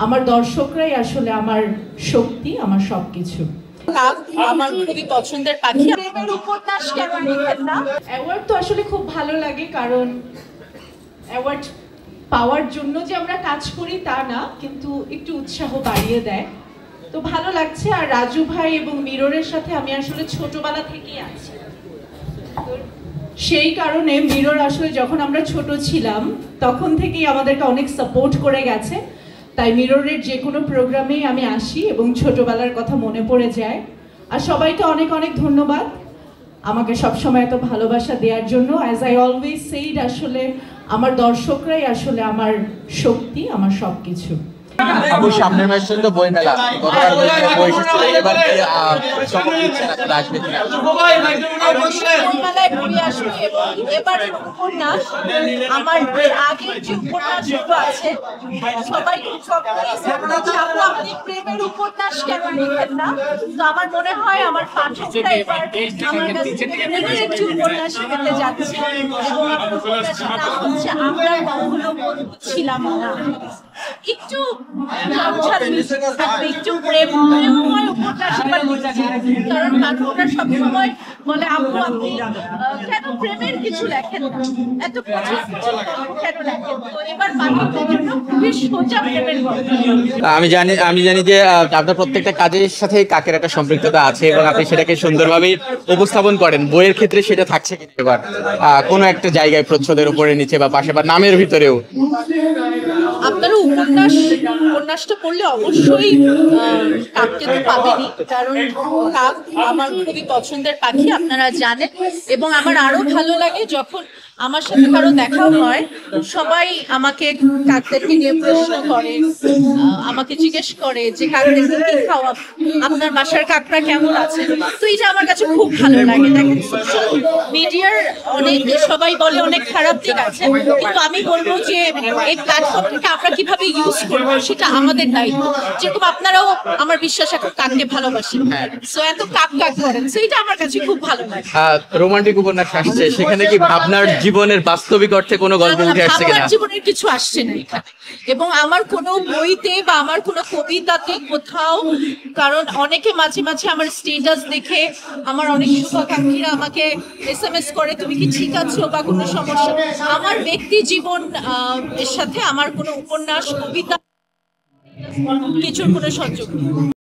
আমার দর্শকরাই আসলে আমার শক্তি, আমার সবকিছু। আমার খুবই পছন্দের পাখি। প্রেমের উপন্যাস কেন লিখেন না? অ্যাওয়ার্ড তো আসলে খুব ভালো লাগে, কারণ অ্যাওয়ার্ড পাওয়ার জন্য যে আমরা কাজ করি তা না, কিন্তু একটু উৎসাহ বাড়িয়ে দেয়, তো ভালো লাগছে। আর রাজু ভাই এবং মিররের সাথে আমি আসলে ছোটবেলা থেকেই আছি, তো সেই কারণে মিরর আসলে যখন আমরা ছোট ছিলাম তখন থেকেই আমাদেরকে অনেক সাপোর্ট করে গেছে, তাই মিররের যে কোনো প্রোগ্রামেই আমি আসি এবং ছোটবেলার কথা মনে পড়ে যায়। আর সবাইকে অনেক অনেক ধন্যবাদ আমাকে সবসময় এত ভালোবাসা দেওয়ার জন্য। অ্যাজ আই অলওয়েজ সেইড, আসলে আমার দর্শকরাই আসলে আমার শক্তি, আমার সবকিছু। আপু, সামনের মাসে তো বই মেলা, গতবার বই এসেছিল, এবার কি সময় দিচ্ছে না, তাহলে আসবে কিনা? বইমেলায় ঘুরে আসবো এবং এবার উপন্যাস আমার আগের যে উপন্যাসগুলো আছে সবাই আমাদের প্রেমের উপন্যাস কেন লিখেন না? তো আমার মনে হয় আমার পাঠকরা এবার আমার কাছে প্রেমের একটি উপন্যাস পেতে যাচ্ছে এবং আমার উপন্যাসের নাম হচ্ছে আমরা কখনো বন্ধু ছিলাম না। একটু একটু প্রেমময় উপন্যাস এবার লিখেছি, কারণ পাঠকরা সবসময় বলে আপু আপনি কেন প্রেমের কিছু লেখেন না, এত কঠিন কেন লেখেন? তো এবার পাঠকদের জন্য খুবই সোজা প্রেমের গল্প। আমি জানি যে আপনার প্রত্যেকটা কাজের সাথে কাকের একটা সম্পৃক্ততা আছে এবং আপনি সেটাকে সুন্দরভাবে উপস্থাপন করেন। বইয়ের ক্ষেত্রে সেটা থাকছে কিনা এবার কোনো একটা জায়গায়, প্রচ্ছদের উপরে, নিচে বা পাশে বা নামের ভিতরেও? আপনারা উপন্যাসটা পড়লে অবশ্যই কাককে তো পাবেনই, কারণ কাক আমার খুবই পছন্দের পাখি, আপনারা জানেন। এবং আমার আরো ভালো লাগে যখন আমার সাথে কারো দেখাও হয়, সবাই আমাকে কাকদেরকে নিয়ে প্রশ্ন করে, আমাকে জিজ্ঞেস করে যে কাকদেরকে কি খাওয়া, আপনার বাসার কাকরা কেমন আছে। তো এটা আমার কাছে খুব ভালো লাগে। দেখেন, সোশ্যাল মিডিয়ার অনেক সবাই বলে অনেক খারাপ দিক আছে, কিন্তু আমি বলবো যে এই প্ল্যাটফর্মটাকে আমরা কিভাবে ইউজ করবো সেটা আমাদের দায়িত্ব। যেরকম আপনারাও আমার বিশ্বাস এখন কাককে ভালোবাসেন, সো এত কাক কাক করেন, সো এটা আমার কাছে খুব ভালো লাগে। রোমান্টিক উপন্যাস আসছে, সেখানে কি ভাবনার জীবনের বাস্তবিক অর্থে কোনো গল্প উঠে আসছে কিনা? আমার জীবনের কিছু আসছে না এখানে, এবং আমার কোনো বইতে বা আমার কোনো কবিতাতে কোথাও, কারণ অনেকে মাঝে মাঝে আমার স্ট্যাটাস দেখে আমার অনেক শুভাকাঙ্ক্ষীরা আমাকে SMS করে তুমি কি ঠিক আছো বা কোনো সমস্যা। আমার ব্যক্তি জীবন এর সাথে আমার কোনো উপন্যাস, কবিতা কিছুর কোনো সংযোগ নেই।